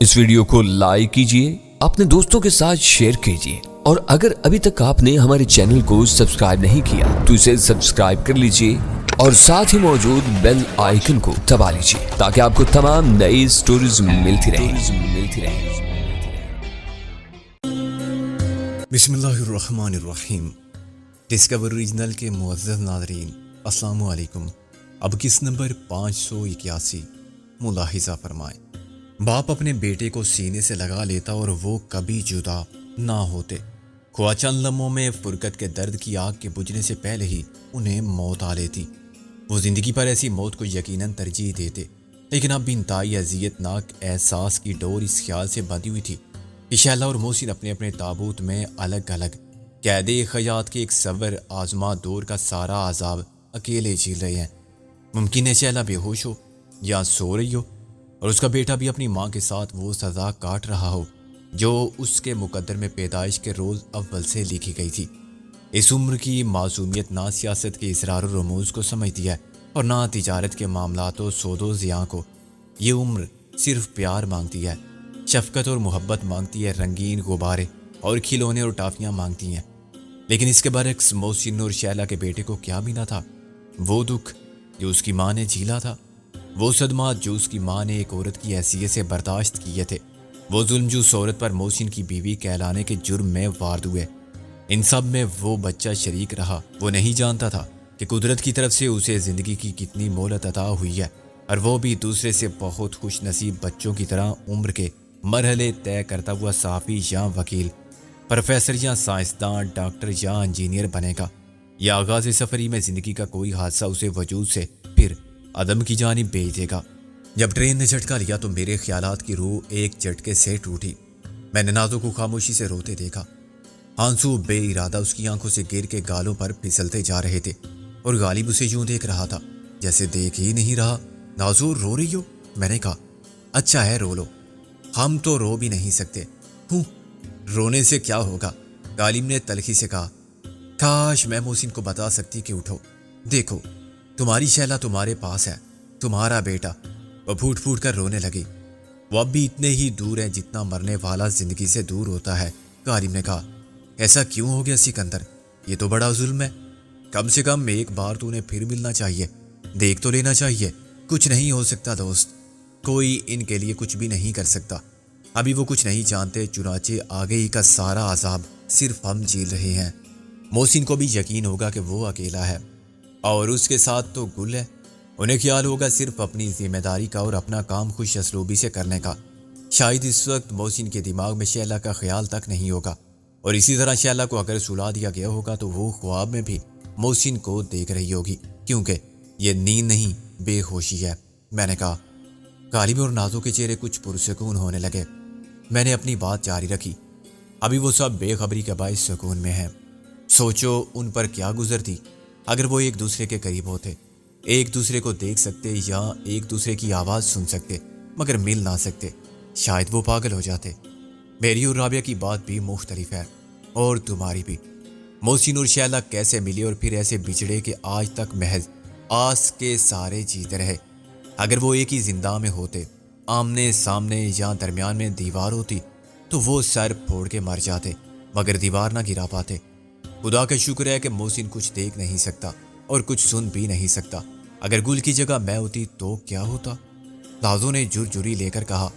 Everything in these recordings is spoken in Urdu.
اس ویڈیو کو لائک کیجئے، اپنے دوستوں کے ساتھ شیئر کیجئے، اور اگر ابھی تک آپ نے ہمارے چینل کو سبسکرائب نہیں کیا تو اسے سبسکرائب کر لیجئے اور ساتھ ہی موجود بیل آئیکن کو دبا لیجئے تاکہ آپ کو تمام نئی سٹوریز ملتی رہیں۔ بسم اللہ الرحمن الرحیم۔ ڈسکور ریجنل کے معزز ناظرین، السلام علیکم۔ اب کس نمبر 581 ملاحظہ فرمائیں۔ باپ اپنے بیٹے کو سینے سے لگا لیتا اور وہ کبھی جدا نہ ہوتے۔ خواہ چند لمحوں میں فرقت کے درد کی آگ کے بجھنے سے پہلے ہی انہیں موت آ لیتی۔ وہ زندگی پر ایسی موت کو یقیناً ترجیح دیتے، لیکن اب انتہائی اذیت ناک احساس کی ڈور اس خیال سے بندھی ہوئی تھی کہ شیلا اور محسن اپنے اپنے تابوت میں الگ الگ قید خیات کے ایک صبر آزما دور کا سارا عذاب اکیلے جھیل رہے ہیں۔ ممکن ہے شیلا بے ہوش ہو یا سو رہی ہو، اور اس کا بیٹا بھی اپنی ماں کے ساتھ وہ سزا کاٹ رہا ہو جو اس کے مقدر میں پیدائش کے روز اول سے لکھی گئی تھی۔ اس عمر کی معصومیت نہ سیاست کے اسرار و رموز کو سمجھتی ہے اور نہ تجارت کے معاملات و سود و زیاں کو۔ یہ عمر صرف پیار مانگتی ہے، شفقت اور محبت مانگتی ہے، رنگین غبارے اور کھلونے اور ٹافیاں مانگتی ہیں۔ لیکن اس کے برعکس محسن اور شیلا کے بیٹے کو کیا ملا تھا؟ وہ دکھ جو اس کی ماں نے جھیلا تھا، وہ صدمات جو اس کی ماں نے ایک عورت کی حیثیت سے برداشت کیے تھے، وہ ظلم جو اس عورت پر محسن کی بیوی کہلانے کے جرم میں وارد ہوئے، ان سب میں وہ بچہ شریک رہا۔ وہ نہیں جانتا تھا کہ قدرت کی طرف سے اسے زندگی کی کتنی مہلت عطا ہوئی ہے، اور وہ بھی دوسرے سے بہت خوش نصیب بچوں کی طرح عمر کے مرحلے طے کرتا ہوا صحافی یا وکیل، پروفیسر یا سائنسداں، ڈاکٹر یا انجینئر بنے گا، یا آغاز سفری میں زندگی کا کوئی حادثہ اسے وجود سے پھر عدم کی جانب بھیج دے گا۔ جب ٹرین نے جھٹکا لیا تو میرے خیالات کی روح ایک جھٹکے سے ٹوٹی۔ میں نے نازو کو خاموشی سے روتے دیکھا۔ آنسو بے ارادہ اس کی آنکھوں سے گر کے گالوں پر پھسلتے جا رہے تھے، اور غالب اسے یوں دیکھ رہا تھا جیسے دیکھ ہی نہیں رہا۔ نازو رو رہی ہو؟ میں نے کہا۔ اچھا ہے، رو لو، ہم تو رو بھی نہیں سکتے۔ رونے سے کیا ہوگا؟ غالب نے تلخی سے کہا۔ کاش میں محسن کو بتا سکتی کہ اٹھو، دیکھو تمہاری شیلا تمہارے پاس ہے، تمہارا بیٹا۔ وہ پھوٹ پھوٹ کر رونے لگی۔ وہ اب بھی اتنے ہی دور ہے جتنا مرنے والا زندگی سے دور ہوتا ہے، غالب نے کہا۔ ایسا کیوں ہو گیا سکندر؟ یہ تو بڑا ظلم ہے۔ کم سے کم ایک بار تو انہیں پھر ملنا چاہیے، دیکھ تو لینا چاہیے۔ کچھ نہیں ہو سکتا دوست، کوئی ان کے لیے کچھ بھی نہیں کر سکتا۔ ابھی وہ کچھ نہیں جانتے، چنانچہ آگے ہی کا سارا عذاب صرف ہم جھیل رہے ہیں۔ محسن کو بھی یقین ہوگا کہ وہ اکیلا ہے، اور اس کے ساتھ تو گل ہے۔ انہیں خیال ہوگا صرف اپنی ذمہ داری کا اور اپنا کام خوش اسلوبی سے کرنے کا۔ شاید اس وقت محسن کے دماغ میں شیلا کا خیال تک نہیں ہوگا، اور اسی طرح شیلا کو اگر سلا دیا گیا ہوگا تو وہ خواب میں بھی محسن کو دیکھ رہی ہوگی، کیونکہ یہ نیند نہیں، بے ہوشی ہے، میں نے کہا۔ غالب اور نازو کے چہرے کچھ پرسکون ہونے لگے۔ میں نے اپنی بات جاری رکھی۔ ابھی وہ سب بے خبری کے باعث سکون میں ہیں۔ سوچو ان پر کیا گزرتی اگر وہ ایک دوسرے کے قریب ہوتے، ایک دوسرے کو دیکھ سکتے یا ایک دوسرے کی آواز سن سکتے، مگر مل نہ سکتے۔ شاید وہ پاگل ہو جاتے۔ میری اور رابعہ کی بات بھی مختلف ہے، اور تمہاری بھی۔ محسن اور شیلا کیسے ملے اور پھر ایسے بچھڑے کہ آج تک محض آس کے سارے جیتے رہے۔ اگر وہ ایک ہی زندہ میں ہوتے، آمنے سامنے یا درمیان میں دیوار ہوتی، تو وہ سر پھوڑ کے مر جاتے، مگر دیوار نہ گرا پاتے۔ خدا کا شکر ہے کہ محسن کچھ دیکھ نہیں سکتا اور کچھ سن بھی نہیں سکتا۔ اگر گل کی جگہ میں ہوتی تو کیا ہوتا؟ نازو نے جرجری لے کر کہا۔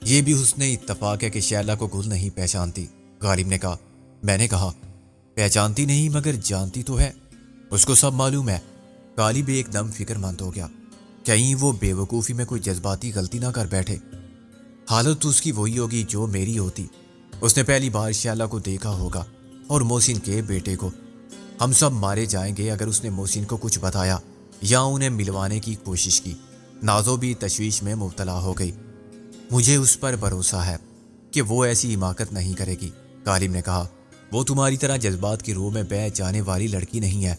یہ بھی حسن اتفاق ہے کہ شیلا کو گل نہیں پہچانتی، غالب نے کہا۔ میں نے کہا، پہچانتی نہیں مگر جانتی تو ہے، اس کو سب معلوم ہے۔ غالب ایک دم فکر مند ہو گیا، کہیں وہ بے وقوفی میں کوئی جذباتی غلطی نہ کر بیٹھے۔ حالت تو اس کی وہی ہوگی جو میری ہوتی۔ اس نے پہلی بار شیلا کو دیکھا ہوگا اور محسن کے بیٹے کو۔ ہم سب مارے جائیں گے اگر اس نے محسن کو کچھ بتایا یا انہیں ملوانے کی کوشش کی۔ نازو بھی تشویش میں مبتلا ہو گئی۔ مجھے اس پر بھروسہ ہے کہ وہ ایسی حماقت نہیں کرے گی، غالب نے کہا۔ وہ تمہاری طرح جذبات کی روح میں بہہ جانے والی لڑکی نہیں ہے۔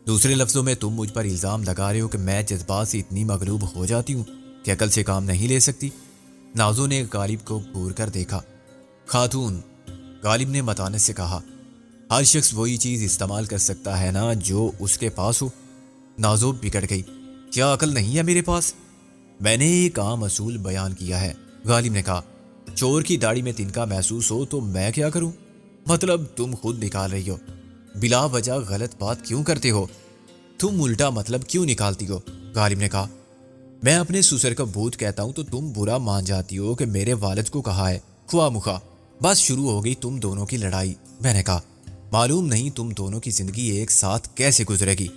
دوسرے لفظوں میں تم مجھ پر الزام لگا رہے ہو کہ میں جذبات سے اتنی مغلوب ہو جاتی ہوں کہ عقل سے کام نہیں لے سکتی۔ نازو نے غالب کو گھور کر دیکھا۔ خاتون، غالب نے متانت سے کہا، ہر شخص وہی چیز استعمال کر سکتا ہے نا جو اس کے پاس ہو۔ نازو بگڑ گئی۔ کیا عقل نہیں ہے میرے پاس؟ میں نے ایک عام اصول بیان کیا ہے، غالب نے کہا۔ چور کی داڑھی میں تنکا محسوس ہو تو میں کیا کروں؟ مطلب تم خود نکال رہی ہو، بلا وجہ غلط بات کیوں کرتے ہو؟ تم الٹا مطلب کیوں نکالتی ہو؟ غالب نے کہا۔ میں اپنے سسر کا بھوت کہتا ہوں تو تم برا مان جاتی ہو کہ میرے والد کو کہا ہے، خواہ مخواہ بس شروع ہو گئی تم دونوں کی لڑائی۔ میں نے کہا معلوم نہیں تم دونوں کی زندگی ایک ساتھ کیسے گزرے گی۔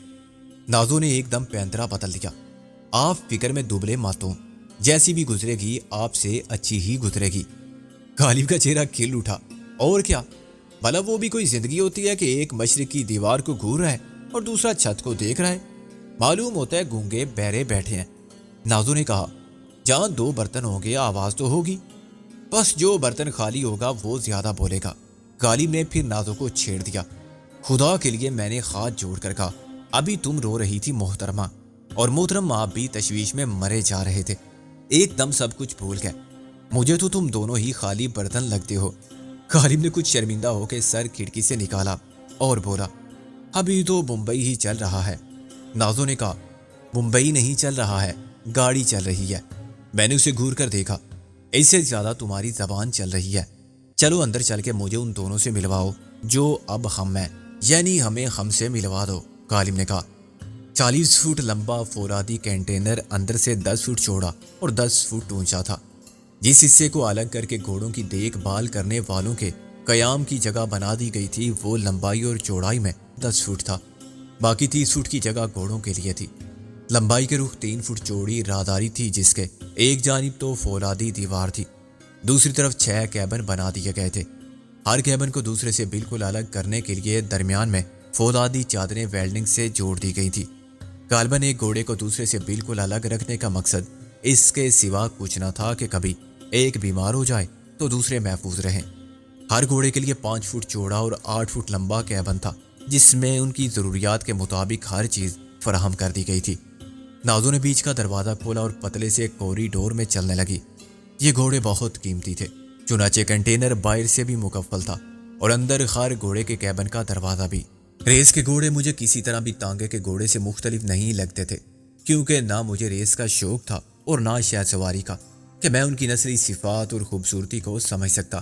نازو نے ایک دم پینترا بدل دیا۔ آپ فکر میں دبلے مت ہوں، جیسی بھی گزرے گی آپ سے اچھی ہی گزرے گی۔ غالب کا چہرہ کھل اٹھا۔ اور کیا بھلا وہ بھی کوئی زندگی ہوتی ہے کہ ایک مشرق کی دیوار کو گھور رہا ہے اور دوسرا چھت کو دیکھ رہا ہے؟ معلوم ہوتا ہے گونگے بہرے بیٹھے ہیں۔ نازو نے کہا جہاں دو برتن ہوں گے آواز تو ہوگی، بس جو برتن خالی ہوگا وہ زیادہ بولے گا۔ غالب نے پھر نازو کو چھیڑ دیا۔ خدا کے لیے میں نے ہاتھ جوڑ کر کہا ابھی تم رو رہی تھی محترمہ، اور محترم آپ بھی تشویش میں مرے جا رہے تھے، ایک دم سب کچھ بھول گئے۔ مجھے تو تم دونوں ہی خالی برتن لگتے ہو۔ غالب نے کچھ شرمندہ ہو کے سر کھڑکی سے نکالا اور بولا ابھی تو ممبئی ہی چل رہا ہے۔ نازو نے کہا ممبئی نہیں چل رہا ہے، گاڑی چل رہی ہے۔ میں نے اسے گھور کر دیکھا، اس سے زیادہ تمہاری زبان چل رہی ہے۔ چلو اندر چل کے مجھے ان دونوں سے ملواؤ جو اب ہم ہیں، یعنی ہمیں ہم سے ملوا دو۔ غالب نے کہا 40 فٹ لمبا فولادی کنٹینر اندر سے 10 فٹ چوڑا اور 10 فٹ اونچا تھا، جس حصے کو الگ کر کے گھوڑوں کی دیکھ بھال کرنے والوں کے قیام کی جگہ بنا دی گئی تھی وہ لمبائی اور چوڑائی میں 10 فٹ تھا، باقی 30 فٹ کی جگہ گھوڑوں کے لیے تھی۔ لمبائی کے رخ 3 فٹ چوڑی راہداری تھی جس کے ایک جانب تو فولادی دیوار تھی، دوسری طرف 6 کیبن بنا دیے گئے تھے۔ ہر کیبن کو دوسرے سے بالکل الگ کرنے کے لیے درمیان میں فولادی چادریں ویلڈنگ سے جوڑ دی گئی تھی۔ غالباً ایک گھوڑے کو دوسرے سے بالکل الگ رکھنے کا مقصد اس کے سوا کچھ نہ تھا کہ کبھی ایک بیمار ہو جائے تو دوسرے محفوظ رہیں۔ ہر گھوڑے کے لیے 5 فٹ چوڑا اور 8 فٹ لمبا کیبن تھا جس میں ان کی ضروریات کے مطابق ہر چیز فراہم کر دی گئی تھی۔ نازو نے بیچ کا دروازہ کھولا اور پتلے سے کوریڈور میں چلنے لگی۔ یہ گھوڑے بہت قیمتی تھے، چنانچہ کنٹینر باہر سے بھی مکفل تھا اور اندر ہر گھوڑے کے کیبن کا دروازہ بھی۔ ریس کے گھوڑے مجھے کسی طرح بھی تانگے کے گھوڑے سے مختلف نہیں لگتے تھے، کیونکہ نہ مجھے ریس کا شوق تھا اور نہ شہد سواری کا کہ میں ان کی نسلی صفات اور خوبصورتی کو سمجھ سکتا۔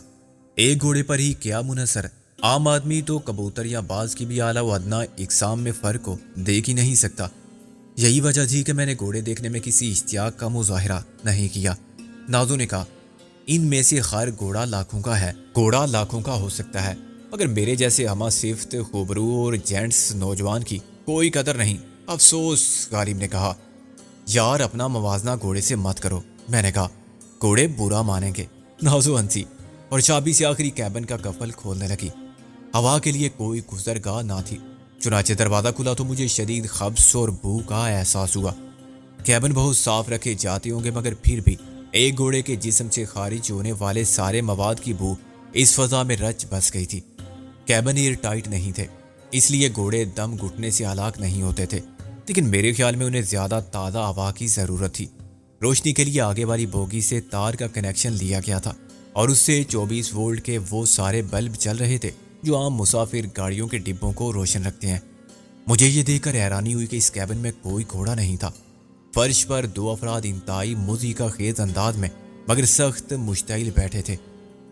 ایک گھوڑے پر ہی کیا منحصر، عام آدمی تو کبوتر یا باز کی بھی اعلیٰ و ادنیٰ اقسام میں فرق کو دیکھ ہی نہیں سکتا۔ یہی وجہ تھی کہ میں نے گھوڑے دیکھنے میں کسی اشتیاق کا مظاہرہ نہیں کیا۔ نازو نے کہا ان میں سے ہر گھوڑا لاکھوں کا ہے، گھوڑا لاکھوں کا ہو سکتا ہے، مگر میرے جیسے ہمہ صفت خوبرو اور جینٹس نوجوان کی کوئی قدر نہیں، افسوس۔ غالب نے کہا یار اپنا موازنہ گھوڑے سے مت کرو۔ میں نے کہا گھوڑے برا مانیں گے۔ نازو ہنسی اور چابی سے آخری کیبن کا کفل کھولنے لگی۔ ہوا کے لیے کوئی گزرگاہ نہ تھی، چنانچہ دروازہ کھلا تو مجھے شدید خبص اور بو کا احساس ہوا۔ کیبن بہت صاف رکھے جاتے ہوں گے مگر پھر بھی ایک گھوڑے کے جسم سے خارج ہونے والے سارے مواد کی بو اس فضا میں رچ بس گئی تھی۔ کیبن ایئر ٹائٹ نہیں تھے، اس لیے گھوڑے دم گھٹنے سے ہلاک نہیں ہوتے تھے، لیکن میرے خیال میں انہیں زیادہ تازہ ہوا کی ضرورت تھی۔ روشنی کے لیے آگے والی بوگی سے تار کا کنیکشن لیا گیا تھا اور اس سے 24 وولٹ کے وہ سارے بلب چل رہے تھے جو عام مسافر گاڑیوں کے ڈبوں کو روشن رکھتے ہیں۔ مجھے یہ دیکھ کر حیرانی ہوئی کہ اس کیبن میں کوئی گھوڑا نہیں تھا۔ فرش پر 2 افراد انتہائی موسیقی خیز انداز میں مگر سخت مشتعل بیٹھے تھے۔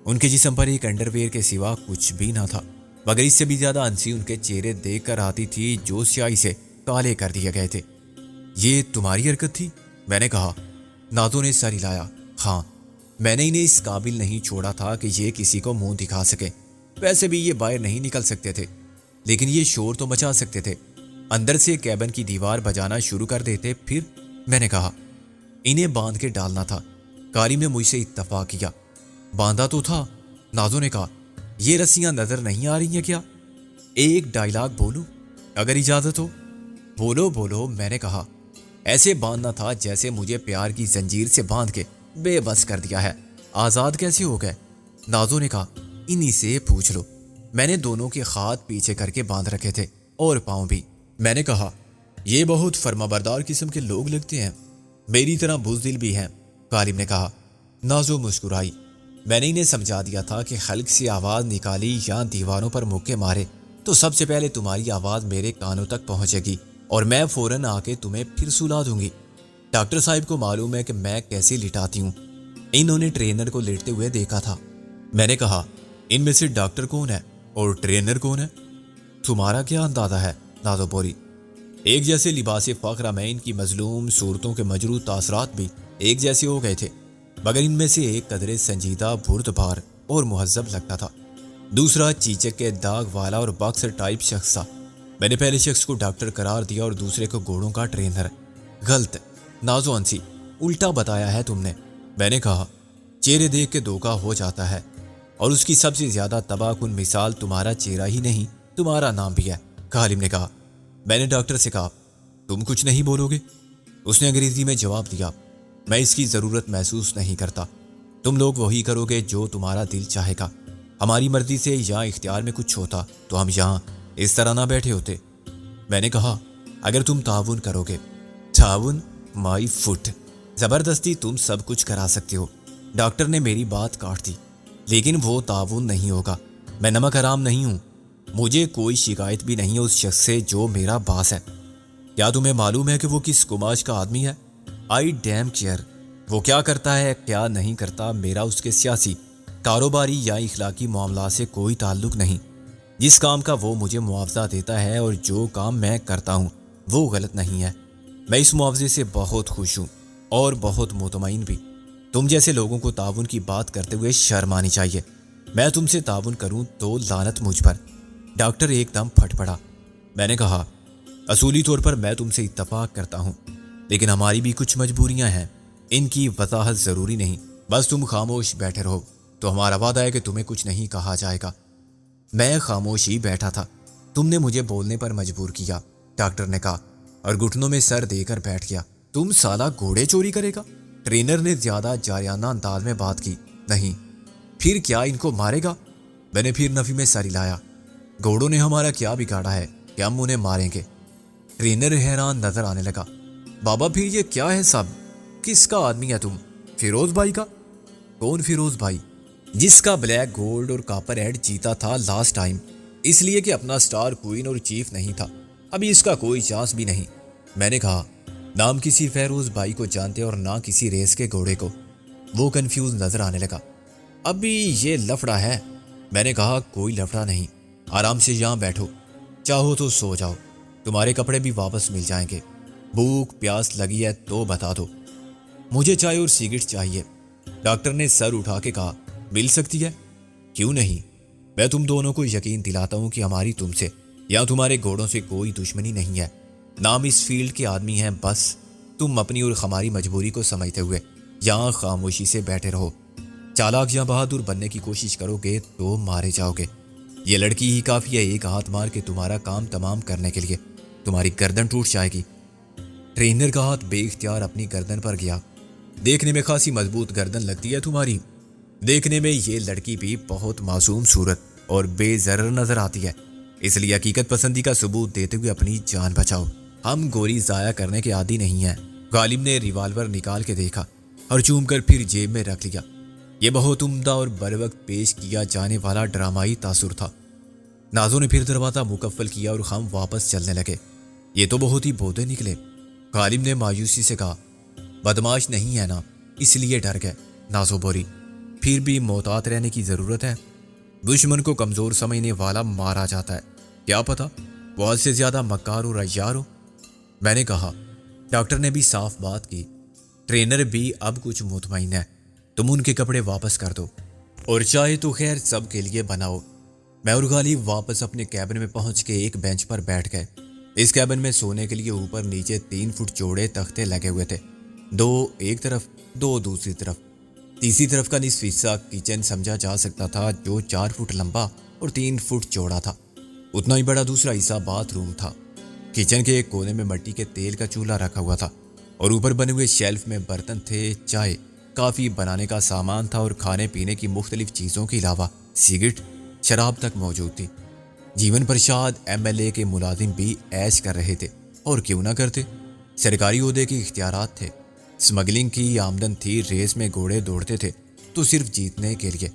ان کے جسم پر ایک انڈر ویئر کے سوا کچھ بھی نہ تھا، مگر اس سے بھی زیادہ ہنسی ان کے چہرے دیکھ کر آتی تھی جو سیاہی سے کالے کر دیے گئے تھے۔ یہ تمہاری حرکت تھی؟ میں نے کہا۔ نازو نے سر ہلایا۔ ہاں، میں نے انہیں اس قابل نہیں چھوڑا تھا کہ یہ کسی کو منہ دکھا سکے، ویسے بھی یہ باہر نہیں نکل سکتے تھے، لیکن یہ شور تو مچا سکتے تھے، اندر سے کیبن کی دیوار بجانا شروع کر دیتے۔ پھر میں نے کہا انہیں باندھ کے ڈالنا تھا۔ کاری نے مجھ سے اتفاق کیا۔ باندھا تو تھا۔ نازو نے کہا یہ رسیاں نظر نہیں آ رہی ہیں کیا؟ ایک ڈائلاگ بولوں اگر اجازت ہو؟ بولو بولو، میں نے کہا۔ ایسے باندھنا تھا جیسے مجھے پیار کی زنجیر سے باندھ کے بے بس کر دیا ہے۔ آزاد کیسے ہو گئے؟ نازو نے کہا انہی سے پوچھ لو، میں نے دونوں کے ہاتھ پیچھے کر کے باندھ رکھے تھے اور پاؤں بھی۔ میں نے کہا یہ بہت فرما بردار قسم کے لوگ لگتے ہیں، میری طرح بزدل بھی ہیں۔ غالب نے کہا۔ نازو مسکرائی۔ میں نے انہیں سمجھا دیا تھا کہ حلق سے آواز نکالی یا دیواروں پر مکے مارے تو سب سے پہلے تمہاری آواز میرے کانوں تک پہنچے گی اور میں فوراً آ کے تمہیں پھر سلا دوں گی۔ ڈاکٹر صاحب کو معلوم ہے کہ میں کیسے لٹاتی ہوں، انہوں نے ٹرینر کو لیٹتے ہوئے دیکھا تھا۔ میں نے کہا ان میں سے ڈاکٹر کون ہے اور ٹرینر کون ہے؟ تمہارا کیا اندازہ ہے نازو بولی؟ ایک جیسے لباس فقرہ میں ان کی مظلوم صورتوں کے مجروح تاثرات بھی ایک جیسے ہو گئے تھے، مگر ان میں سے ایک قدرے سنجیدہ بردبار اور مہذب لگتا تھا، دوسرا چیچک کے داغ والا اور باکسر ٹائپ شخص تھا۔ میں نے پہلے شخص کو ڈاکٹر قرار دیا اور دوسرے کو گھوڑوں کا ٹرینر۔ غلط نازو انسی، الٹا بتایا ہے تم نے۔ میں نے کہا چہرے دیکھ کے دھوکا ہو جاتا ہے، اور اس کی سب سے زیادہ تباہ کن مثال تمہارا چہرہ ہی نہیں تمہارا نام بھی ہے، غالب نے کہا۔ میں نے ڈاکٹر سے کہا تم کچھ نہیں بولو گے؟ اس نے انگریزی میں جواب دیا، میں اس کی ضرورت محسوس نہیں کرتا، تم لوگ وہی کرو گے جو تمہارا دل چاہے گا۔ ہماری مرضی سے یا اختیار میں کچھ ہوتا تو ہم یہاں اس طرح نہ بیٹھے ہوتے۔ میں نے کہا اگر تم تعاون کرو گے۔ تعاون مائی فٹ، زبردستی تم سب کچھ کرا سکتے ہو۔ ڈاکٹر نے میری بات کاٹ دی، لیکن وہ تعاون نہیں ہوگا، میں نمک حرام نہیں ہوں، مجھے کوئی شکایت بھی نہیں ہے اس شخص سے جو میرا باس ہے۔ کیا تمہیں معلوم ہے کہ وہ کس کماش کا آدمی ہے؟ آئی ڈیم کیئر، وہ کیا کرتا ہے کیا نہیں کرتا، میرا اس کے سیاسی، کاروباری یا اخلاقی معاملات سے کوئی تعلق نہیں۔ جس کام کا وہ مجھے معاوضہ دیتا ہے اور جو کام میں کرتا ہوں وہ غلط نہیں ہے، میں اس معاوضے سے بہت خوش ہوں اور بہت مطمئن بھی۔ تم جیسے لوگوں کو تعاون کی بات کرتے ہوئے شرم آنی چاہیے۔ میں تم سے تعاون کروں تو لعنت مجھ پر۔ ڈاکٹر ایک دم پھٹ پڑا۔ میں نے کہا اصولی طور پر میں تم سے اتفاق کرتا ہوں، لیکن ہماری بھی کچھ مجبوریاں ہیں، ان کی وضاحت ضروری نہیں، بس تم خاموش بیٹھے رہو تو ہمارا وعدہ ہے کہ تمہیں کچھ نہیں کہا جائے گا۔ میں خاموش ہی بیٹھا تھا، تم نے مجھے بولنے پر مجبور کیا، ڈاکٹر نے کہا اور گھٹنوں میں سر دے کر بیٹھ گیا۔ تم سالہ گھوڑے چوری کرے گا؟ ٹرینر نے زیادہ جاریانہ انداز میں بات کی۔ نہیں، پھر کیا ان کو مارے گا؟ میں نے پھر نفی میں سر ہلایا۔ گھوڑوں نے ہمارا کیا بگاڑا ہے کہ ہم انہیں ماریں گے؟ ٹرینر حیران نظر آنے لگا۔ بابا پھر یہ کیا ہے سب؟ کس کا آدمی ہے تم؟ فیروز بھائی کا؟ کون فیروز بھائی؟ جس کا بلیک گولڈ اور کاپر ایڈ جیتا تھا لاسٹ ٹائم، اس لیے کہ اپنا سٹار کوئین اور چیف نہیں تھا، ابھی اس کا کوئی چانس بھی نہیں۔ میں نے کہا نام کسی فیروز بھائی کو جانتے اور نہ کسی ریس کے گھوڑے کو۔ وہ کنفیوز نظر آنے لگا۔ ابھی یہ لفڑا ہے؟ میں نے کہا کوئی لفڑا نہیں، آرام سے یہاں بیٹھو، چاہو تو سو جاؤ، تمہارے کپڑے بھی واپس مل جائیں گے، بھوک پیاس لگی ہے تو بتا دو۔ مجھے چائے اور سگریٹ چاہیے، ڈاکٹر نے سر اٹھا کے کہا۔ مل سکتی ہے، کیوں نہیں؟ میں تم دونوں کو یقین دلاتا ہوں کہ ہماری تم سے یا تمہارے گھوڑوں سے کوئی دشمنی نہیں ہے، نام اس فیلڈ کے آدمی ہیں، بس تم اپنی اور ہماری مجبوری کو سمجھتے ہوئے یہاں خاموشی سے بیٹھے رہو۔ چالاک یا بہادر بننے کی کوشش کرو گے تو مارے جاؤ گے۔ یہ لڑکی ہی کافی ہے ایک ہاتھ مار کے تمہارا کام تمام کرنے کے لیے، تمہاری گردن ٹوٹ جائے گی۔ ٹرینر کا ہاتھ بے اختیار اپنی گردن پر گیا۔ دیکھنے میں خاصی مضبوط گردن لگتی ہے تمہاری، دیکھنے میں یہ لڑکی بھی بہت معصوم صورت اور بے ضرر نظر آتی ہے، اس لیے حقیقت پسندی کا ثبوت دیتے ہوئے اپنی جان بچاؤ، ہم گولی ضائع کرنے کے عادی نہیں ہیں۔ غالب نے ریوالور نکال کے دیکھا اور چوم کر پھر جیب میں رکھ لیا۔ یہ بہت عمدہ اور بروقت پیش کیا جانے والا ڈرامائی تاثر تھا۔ نازو نے پھر دروازہ مکفل کیا اور ہم واپس چلنے لگے۔ یہ تو بہت ہی بودے نکلے، غالب نے مایوسی سے کہا۔ بدماش نہیں ہے نا، اس لیے ڈر گئے، نازو بولی۔ پھر بھی محتاط رہنے کی ضرورت ہے، دشمن کو کمزور سمجھنے والا مارا جاتا ہے، کیا پتا وہ حد سے زیادہ مکار اور عیار ہو۔ میں نے کہا۔ ڈاکٹر نے بھی صاف بات کی۔ ٹرینر بھی اب کچھ مطمئن ہے، تم ان کے کپڑے واپس کر دو اور چائے تو خیر سب کے لیے بناؤ۔ میں اور غالب واپس اپنے کیبن میں پہنچ کے ایک بینچ پر بیٹھ گئے۔ اس کیبن میں سونے کے لیے اوپر نیچے 3 فٹ چوڑے تختے لگے ہوئے تھے، 2 ایک طرف 2 دوسری طرف، تیسری طرف کا نصف حصہ کچن سمجھا جا سکتا تھا جو 4 فٹ لمبا اور 3 فٹ چوڑا تھا۔ اتنا ہی بڑا دوسرا حصہ باتھ روم تھا۔ کچن کے ایک کونے میں مٹی کے تیل کا چولہا رکھا ہوا تھا اور اوپر بنے ہوئے شیلف میں برتن تھے، چائے، کافی بنانے کا سامان تھا اور کھانے پینے کی مختلف چیزوں کے علاوہ سگریٹ، شراب تک موجود تھی۔ جیون پرساد MLA کے ملازم بھی عیش کر رہے تھے، اور کیوں نہ کرتے، سرکاری عہدے کے اختیارات تھے، اسمگلنگ کی آمدن تھی، ریس میں گھوڑے دوڑتے تھے تو صرف جیتنے کے لیے۔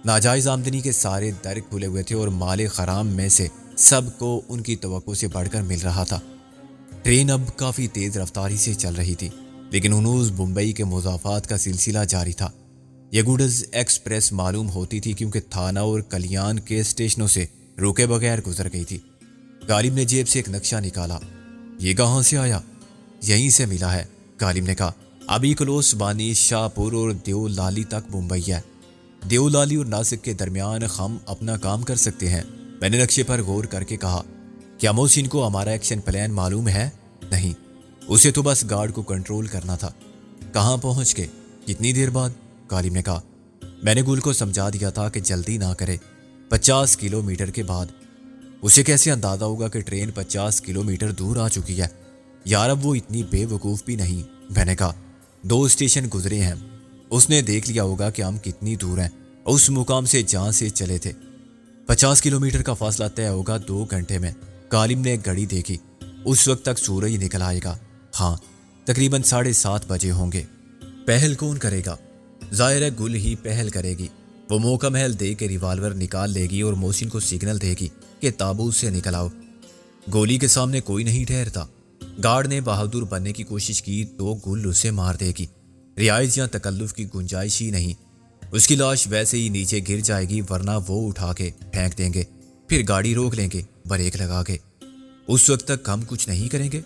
ناجائز آمدنی کے سارے در کھلے ہوئے تھے اور مال حرام میں سے سب کو ان کی توقع سے بڑھ کر مل رہا تھا۔ ٹرین اب کافی تیز رفتاری سے چل رہی تھی، لیکن ہنوز ممبئی کے مضافات کا سلسلہ جاری تھا۔ یہ گوڈز ایکسپریس معلوم ہوتی تھی کیونکہ تھانہ اور کلیان کے اسٹیشنوں سے روکے بغیر گزر گئی تھی۔ غالب نے جیب سے ایک نقشہ نکالا۔ یہ کہاں سے آیا؟ یہیں سے ملا ہے، غالب نے کہا۔ ابھی کلوس بانی شاہ پور اور دیو لالی تک ممبئی ہے۔ دیو لالی اور ناسک کے درمیان ہم اپنا کام کر سکتے ہیں۔ میں نے نقشے پر غور کر کے کہا، کیا محسن کو ہمارا ایکشن پلان معلوم ہے؟ نہیں، اسے تو بس گارڈ کو کنٹرول کرنا تھا۔ کہاں پہنچ گئے؟ کتنی دیر بعد؟ غالب نے کہا۔ میں نے گل کو سمجھا دیا تھا کہ جلدی نہ کرے۔ 50 کلومیٹر کے بعد۔ اسے کیسے اندازہ ہوگا کہ ٹرین 50 کلومیٹر دور آ چکی ہے؟ یار اب وہ اتنی بے وقوف بھی نہیں۔ میں نے کہا 2 اسٹیشن گزرے ہیں، اس نے دیکھ لیا ہوگا کہ ہم کتنی دور ہیں اس مقام سے جہاں سے چلے تھے۔ 50 کلومیٹر کا فاصلہ طے ہوگا 2 گھنٹے میں۔ غالب نے گھڑی دیکھی، اس وقت تک سورج نکل آئے گا۔ ہاں، تقریباً 7:30 بجے ہوں گے۔ پہل کون کرے گا؟ ظاہر ہے گل ہی پہل کرے گی۔ وہ موقع محل دے کے ریوالور نکال لے گی اور محسن کو سگنل دے گی کہ تابوت سے نکل آؤ۔ گولی کے سامنے کوئی نہیں ٹھہرتا۔ گارڈ نے بہادر بننے کی کوشش کی تو گل اسے مار دے گی۔ رہائش یا تکلف کی گنجائش ہی نہیں۔ اس کی لاش ویسے ہی نیچے گر جائے گی، ورنہ وہ اٹھا کے پھینک دیں گے، پھر گاڑی روک لیں گے بریک لگا کے۔ اس وقت تک ہم کچھ نہیں کریں گے۔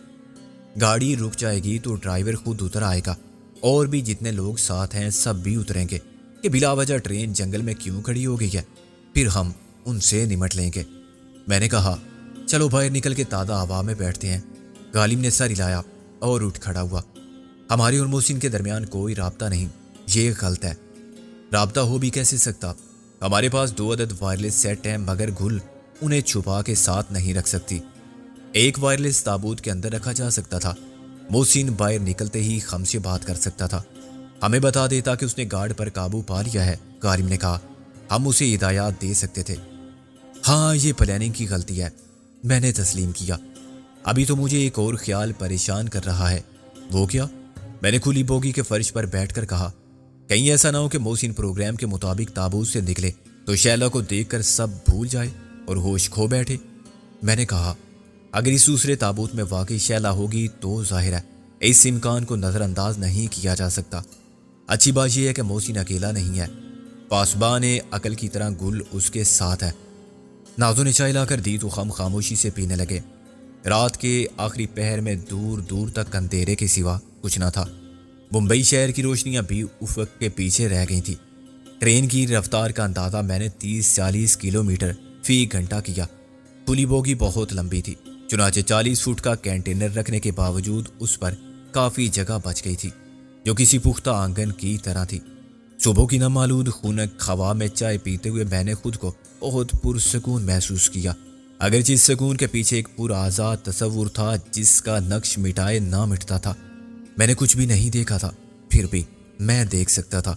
گاڑی رک جائے گی تو ڈرائیور خود اتر آئے گا، اور بھی جتنے لوگ ساتھ ہیں سب بھی اتریں گے کہ بلا وجہ ٹرین جنگل میں کیوں کھڑی ہو گئی ہے، پھر ہم ان سے نمٹ لیں گے۔ میں نے کہا چلو باہر نکل کے تازہ ہوا میں بیٹھتے ہیں۔ غالب نے سر ہلایا اور اٹھ کھڑا ہوا۔ ہمارے اور محسن کے درمیان کوئی رابطہ نہیں، یہ غلط ہے۔ رابطہ ہو بھی کیسے سکتا؟ ہمارے پاس 2 عدد وائرلیس سیٹ ہیں، مگر گل انہیں چھپا کے ساتھ نہیں رکھ سکتی۔ ایک وائرلیس تابوت کے اندر رکھا جا سکتا تھا۔ محسن باہر نکلتے ہی ہم سے بات کر سکتا تھا، ہمیں بتا دیتا کہ اس نے گارڈ پر قابو پا لیا ہے۔ غالب نے کہا ہم اسے ہدایات دے سکتے تھے۔ ہاں، یہ پلاننگ کی غلطی ہے، میں نے تسلیم کیا۔ ابھی تو مجھے ایک اور خیال پریشان کر رہا ہے۔ وہ کیا؟ میں نے کھلی بوگی کے فرش پر بیٹھ کر کہا، کہیں ایسا نہ ہو کہ محسن پروگرام کے مطابق تابوت سے نکلے تو شیلا کو دیکھ کر سب بھول جائے اور ہوش کھو بیٹھے۔ میں نے کہا اگر اس دوسرے تابوت میں واقعی شیلا ہوگی تو ظاہر ہے اس امکان کو نظر انداز نہیں کیا جا سکتا۔ اچھی بات یہ ہے کہ محسن اکیلا نہیں ہے، پاسبان عقل کی طرح گل اس کے ساتھ ہے۔ نازو نے چائے لا کر دی تو ہم خاموشی سے پینے لگے۔ رات کے آخری پہر میں دور دور تک اندھیرے کے سوا کچھ نہ تھا۔ ممبئی شہر کی روشنیاں بھی افق کے پیچھے رہ گئی تھیں۔ ٹرین کی رفتار کا اندازہ میں نے 30-40 کلومیٹر فی گھنٹہ کیا۔ کھلی بوگی بہت لمبی تھی، چنانچہ 40 فٹ کا کینٹینر رکھنے کے باوجود اس پر کافی جگہ بچ گئی تھی، جو کسی پختہ آنگن کی طرح تھی۔ صبح کی نمالود خنک ہوا میں چائے پیتے ہوئے میں نے خود کو بہت پرسکون محسوس کیا، اگرچہ اس سکون کے پیچھے ایک پرآزاد تصور تھا جس کا نقش مٹائے نہ مٹتا تھا۔ میں نے کچھ بھی نہیں دیکھا تھا، پھر بھی میں دیکھ سکتا تھا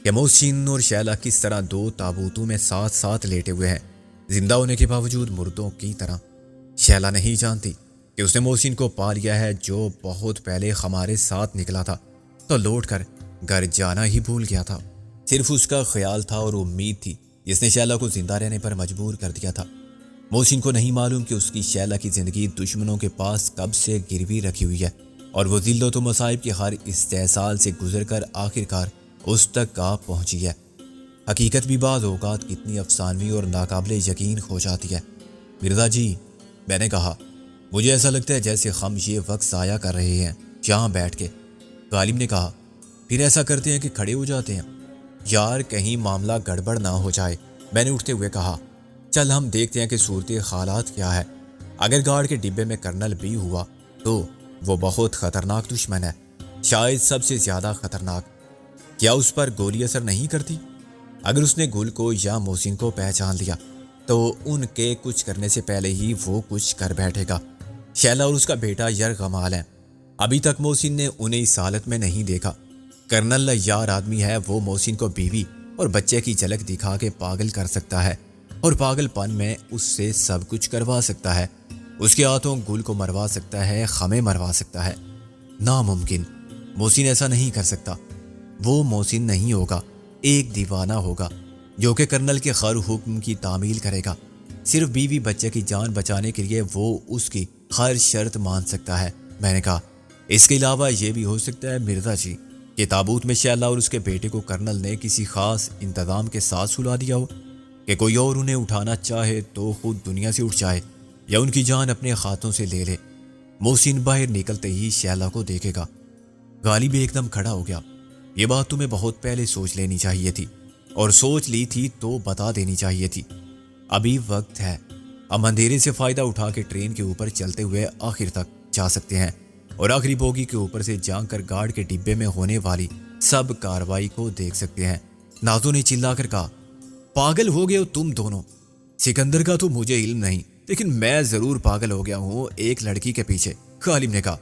کہ محسن اور شیلا کس طرح 2 تابوتوں میں ساتھ ساتھ لیٹے ہوئے ہیں، زندہ ہونے کے باوجود مردوں کی طرح۔ شیلا نہیں جانتی کہ اس نے محسن کو پا لیا ہے، جو بہت پہلے ہمارے ساتھ نکلا تھا تو لوٹ کر گھر جانا ہی بھول گیا تھا۔ صرف اس کا خیال تھا اور امید تھی جس نے شیلا کو زندہ رہنے پر مجبور کر دیا تھا۔ محسن کو نہیں معلوم کہ اس کی شیلا کی زندگی دشمنوں کے پاس کب سے گروی رکھی ہوئی ہے، اور وہ ذلت و مصائب کے ہر استحصال سے گزر کر آخرکار اس تک آ پہنچی ہے۔ حقیقت بھی بعض اوقات کتنی افسانوی اور ناقابل یقین ہو جاتی ہے۔ مرزا جی، میں نے کہا، مجھے ایسا لگتا ہے جیسے ہم یہ وقت ضائع کر رہے ہیں جہاں بیٹھ کے۔ غالب نے کہا، پھر ایسا کرتے ہیں کہ کھڑے ہو جاتے ہیں۔ یار کہیں معاملہ گڑبڑ نہ ہو جائے، میں نے اٹھتے ہوئے کہا۔ چل ہم دیکھتے ہیں کہ صورت حالات کیا ہے۔ اگر گارڈ کے ڈبے میں کرنل بھی ہوا تو وہ بہت خطرناک دشمن ہے، شاید سب سے زیادہ خطرناک۔ کیا اس پر گولی اثر نہیں کرتی؟ اگر اس نے گل کو یا محسن کو پہچان لیا تو ان کے کچھ کرنے سے پہلے ہی وہ کچھ کر بیٹھے گا۔ شیلا اور اس کا بیٹا یرغمال ہیں، ابھی تک محسن نے انہیں اس حالت میں نہیں دیکھا۔ کرنل یار آدمی ہے، وہ محسن کو بیوی اور بچے کی جھلک دکھا کے پاگل کر سکتا ہے، اور پاگل پن میں اس سے سب کچھ کروا سکتا ہے۔ اس کے ہاتھوں گل کو مروا سکتا ہے، ہمیں مروا سکتا ہے۔ ناممکن، محسن ایسا نہیں کر سکتا۔ وہ محسن نہیں ہوگا، ایک دیوانہ ہوگا جو کہ کرنل کے ہر حکم کی تعمیل کرے گا۔ صرف بیوی بچے کی جان بچانے کے لیے وہ اس کی ہر شرط مان سکتا ہے۔ میں نے کہا، اس کے علاوہ یہ بھی ہو سکتا ہے مرزا جی کہ تابوت میں شیلا اور اس کے بیٹے کو کرنل نے کسی خاص انتظام کے ساتھ سلا دیا ہو کہ کوئی اور انہیں اٹھانا چاہے تو خود دنیا سے اٹھ جائے یا ان کی جان اپنے ہاتھوں سے لے لے۔ محسن باہر نکلتے ہی شیلا کو دیکھے گا۔ غالب ایک دم کھڑا ہو گیا۔ یہ بات تمہیں بہت پہلے سوچ لینی چاہیے تھی، اور سوچ لی تھی تو بتا دینی چاہیے تھی۔ ابھی وقت ہے، ہم اندھیرے سے فائدہ اٹھا کے ٹرین کے اوپر چلتے ہوئے آخر تک جا سکتے ہیں اور آخری بوگی کے اوپر سے جان کر گارڈ کے ڈبے میں ہونے والی سب کاروائی کو دیکھ سکتے ہیں۔ نازو نے چلا کر کہا، پاگل ہو گئے ہو تم دونوں۔ سکندر کا تو مجھے علم نہیں، لیکن میں ضرور پاگل ہو گیا ہوں ایک لڑکی کے پیچھے۔ غالب نے کہا،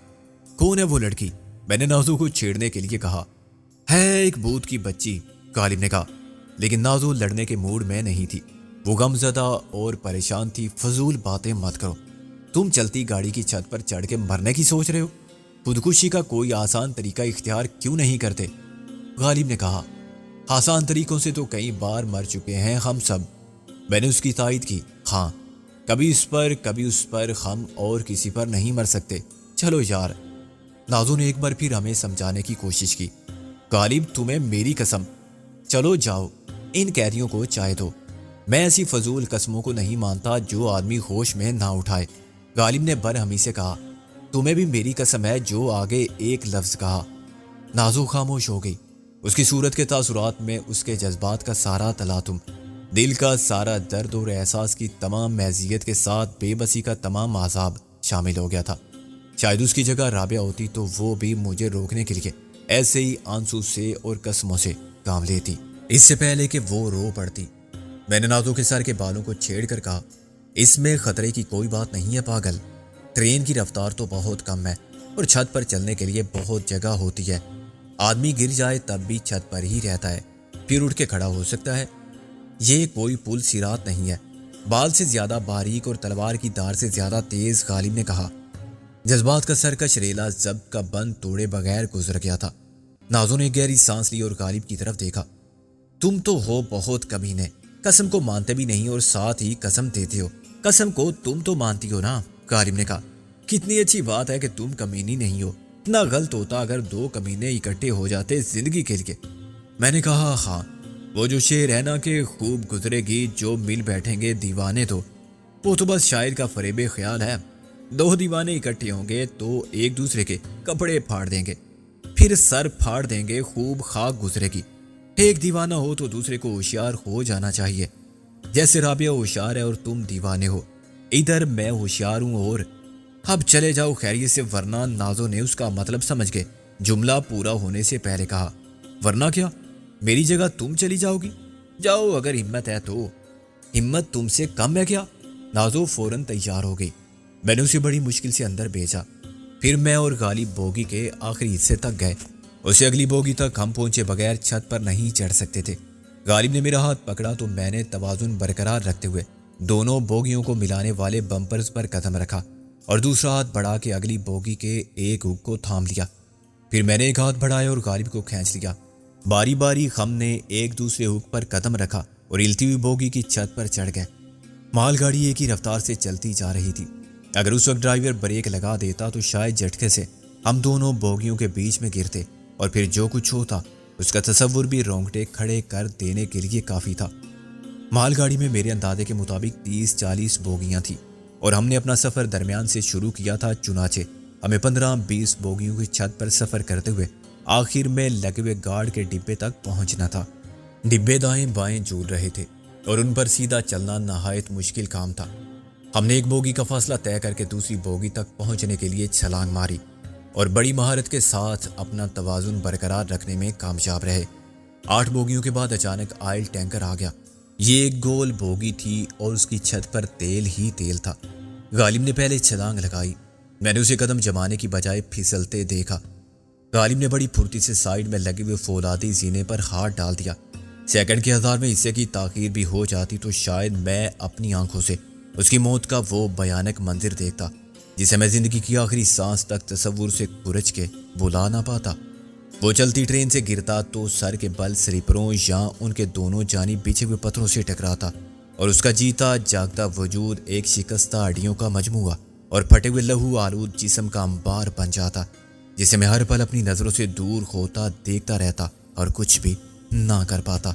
کون ہے وہ لڑکی؟ میں نے نازو کو چھیڑنے کے لیے کہا۔ ہے ایک بھوت کی بچی، غالب نے کہا، لیکن نازو لڑنے کے موڈ میں نہیں تھی۔ وہ غم زدہ اور پریشان تھی۔ فضول باتیں مت کرو، تم چلتی گاڑی کی چھت پر چڑھ کے مرنے کی سوچ رہے ہو؟ خودکشی کا کوئی آسان طریقہ اختیار کیوں نہیں کرتے؟ غالب نے کہا، آسان طریقوں سے تو کئی بار مر چکے ہیں ہم سب۔ میں نے اس کی تائید کی، ہاں، کبھی اس پر کبھی اس پر، ہم اور کسی پر نہیں مر سکتے۔ چلو یار۔ نازو نے ایک بار پھر ہمیں سمجھانے کی کوشش کی۔ غالب، تمہیں میری قسم، چلو جاؤ، ان قیدیوں کو چائے دو۔ میں ایسی فضول قسموں کو نہیں مانتا جو آدمی ہوش میں نہ اٹھائے۔ غالب نے برہمی سے کہا، تمہیں بھی میری قسم ہے۔ جو آگے ایک لفظ کہا۔ نازو خاموش ہو گئی۔ اس کی صورت کے تاثرات میں اس کے جذبات کا سارا تلاطم، دل کا سارا درد اور احساس کی تمام معذیت کے ساتھ بے بسی کا تمام عذاب شامل ہو گیا تھا۔ شاید اس کی جگہ رابعہ ہوتی تو وہ بھی مجھے روکنے کے لیے ایسے ہی آنسو سے اور قسموں سے کام لیتی، اس سے پہلے کہ وہ رو پڑتی۔ میں نے نازو کے سر کے بالوں کو چھیڑ کر کہا، اس میں خطرے کی کوئی بات نہیں ہے پاگل۔ ٹرین کی رفتار تو بہت کم ہے اور چھت پر چلنے کے لیے بہت جگہ ہوتی ہے۔ آدمی گر جائے تب بھی چھت پر ہی رہتا ہے، پھر اٹھ کے کھڑا ہو سکتا ہے۔ یہ کوئی پل صراط نہیں ہے، بال سے زیادہ باریک اور تلوار کی دھار سے زیادہ تیز، غالب نے کہا۔ جذبات کا سرکش ریلا ضبط کا بند توڑے بغیر گزر گیا تھا۔ نازو نے گہری سانس لی اور غالب کی طرف دیکھا۔ تم تو ہو بہت کمینے، قسم کو مانتے بھی نہیں اور ساتھ ہی قسم دیتے ہو۔ قسم کو تم تو مانتی ہو نا، غالب نے کہا۔ کتنی اچھی بات ہے کہ تم کمینی نہیں ہو۔ اتنا غلط ہوتا اگر دو کمینے اکٹھے ہو جاتے زندگی کے لیے۔ میں نے کہا، ہاں، وہ جو شعر ہے نا کہ خوب گزرے گی جو مل بیٹھیں گے دیوانے، تو وہ تو بس شاعر کا فریب خیال ہے۔ دو دیوانے اکٹھے ہوں گے تو ایک دوسرے کے کپڑے پھاڑ دیں گے، پھر سر پھاڑ دیں گے، خوب خاک گزرے گی۔ ایک دیوانہ ہو تو دوسرے کو ہوشیار ہو جانا چاہیے، جیسے رابعہ ہوشیار ہے اور تم دیوانے ہو۔ ادھر میں ہوشیار ہوں اور اب چلے جاؤ خیریت سے، ورنہ۔ نازو نے اس کا مطلب سمجھ کے جملہ پورا ہونے سے پہلے کہا، ورنہ کیا؟ میری جگہ تم چلی جاؤ گی؟ جاؤ اگر ہمت ہے تو۔ ہمت تم سے کم ہے کیا؟ نازو فوراً تیار ہو گئی۔ میں نے اسے بڑی مشکل سے اندر بھیجا، پھر میں اور غالب بوگی کے آخری حصے تک گئے۔ اسے اگلی بوگی تک ہم پہنچے بغیر چھت پر نہیں چڑھ سکتے تھے۔ غالب نے میرا ہاتھ پکڑا تو میں نے توازن برقرار رکھتے ہوئے دونوں بوگیوں کو ملانے والے بمپرز پر قدم رکھا اور دوسرا ہاتھ بڑھا کے اگلی بوگی کے ایک ہک کو تھام لیا۔ پھر میں نے ایک ہاتھ بڑھایا اور غالب کو کھینچ لیا۔ باری باری ہم نے ایک دوسرے ہک پر قدم رکھا اور ہلتی ہوئی بوگی کی چھت پر چڑھ گئے۔ مال گاڑی ایک ہی رفتار سے چلتی جا رہی تھی۔ اگر اس وقت ڈرائیور بریک لگا دیتا تو شاید جھٹکے سے ہم دونوں بوگیوں کے بیچ میں گرتے، اور پھر جو کچھ ہوتا اس کا تصور بھی رونگٹے کھڑے کر دینے کے لیے کافی تھا۔ مال گاڑی میں میرے اندازے کے مطابق 30-40 بوگیاں تھیں اور ہم نے اپنا سفر درمیان سے شروع کیا تھا، چنانچہ ہمیں 15-20 بوگیوں کی چھت پر سفر کرتے ہوئے آخر میں لگے ہوئے گارڈ کے ڈبے تک پہنچنا تھا۔ ڈبے دائیں بائیں جھول رہے تھے اور ان پر سیدھا چلنا نہایت مشکل کام تھا۔ ہم نے ایک بوگی کا فاصلہ طے کر کے دوسری بوگی تک پہنچنے کے لیے چھلانگ ماری اور بڑی مہارت کے ساتھ اپنا توازن برقرار رکھنے میں کامیاب رہے۔ 8 بوگیوں کے بعد اچانک آئل ٹینکر آ گیا۔ یہ ایک گول بوگی تھی اور اس کی چھت پر تیل ہی تیل تھا۔ غالب نے پہلے چھلانگ لگائی، میں نے اسے قدم جمانے کی بجائے پھسلتے دیکھا۔ غالب نے بڑی پھرتی سے سائیڈ میں لگے ہوئے فولادی زینے پر ہاتھ ڈال دیا۔ سیکنڈ کے 1000ویں حصے کی تاخیر بھی ہو جاتی تو شاید میں اپنی آنکھوں سے اس کی موت کا وہ بھیانک منظر دیکھتا جسے میں زندگی کی آخری سانس تک تصور سے کھرچ کے بھلا نہ پاتا۔ وہ چلتی ٹرین سے گرتا تو سر کے بل سلیپروں یا ان کے دونوں جانب بچھے ہوئے پتھروں سے ٹکراتا اور اس کا جیتا جاگتا وجود ایک شکستہ ہڈیوں کا مجموعہ اور پھٹے ہوئے لہو آلود جسم کا انبار بن جاتا۔ جسے میں ہر پل اپنی نظروں سے دور ہوتا دیکھتا رہتا اور کچھ بھی نہ کر پاتا۔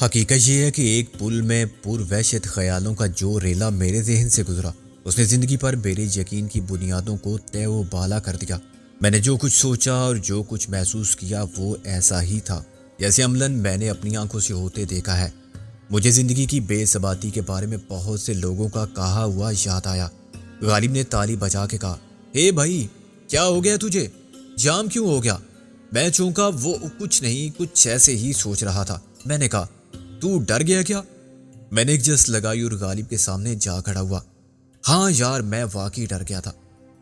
حقیقت یہ ہے کہ ایک پل میں پر وحشت خیالوں کا جو ریلا میرے ذہن سے گزرا، اس نے زندگی پر میرے یقین کی بنیادوں کو تے و بالا کر دیا۔ میں نے جو کچھ سوچا اور جو کچھ محسوس کیا وہ ایسا ہی تھا جیسے عملاً میں نے اپنی آنکھوں سے ہوتے دیکھا ہے۔ مجھے زندگی کی بے ثباتی کے بارے میں بہت سے لوگوں کا کہا ہوا یاد آیا۔ غالب نے تالی بجا کے کہا، اے بھائی کیا ہو گیا تجھے؟ جام کیوں ہو گیا؟ میں چونکا، وہ کچھ نہیں، کچھ ایسے ہی سوچ رہا تھا۔ میں نے کہا، تو ڈر گیا کیا؟ میں نے ایک جس لگائی اور غالب کے سامنے جا کھڑا ہوا۔ ہاں یار، میں واقعی ڈر گیا تھا۔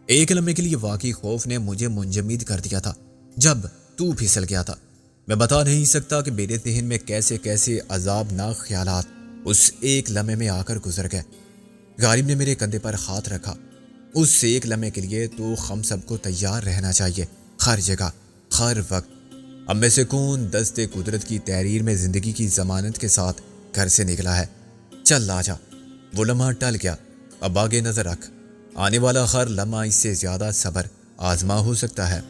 ایک لمحے کے لیے واقعی خوف نے مجھے منجمد کر دیا تھا جب تو پھسل گیا تھا۔ میں بتا نہیں سکتا کہ میرے ذہن میں کیسے کیسے عذابناک خیالات اس ایک لمحے میں آ کر گزر گئے۔ غالب نے میرے کندھے پر ہاتھ رکھا۔ اس ایک لمحے کے لیے تو ہم سب کو تیار رہنا چاہیے، ہر جگہ، ہر وقت۔ اب میں سکون دست قدرت کی تحریر میں زندگی کی ضمانت کے ساتھ گھر سے نکلا ہے۔ چل آ جا، وہ لمحہ ٹل گیا، اب آگے نظر رکھ، آنے والا ہر لمحہ اس سے زیادہ صبر آزما ہو سکتا ہے۔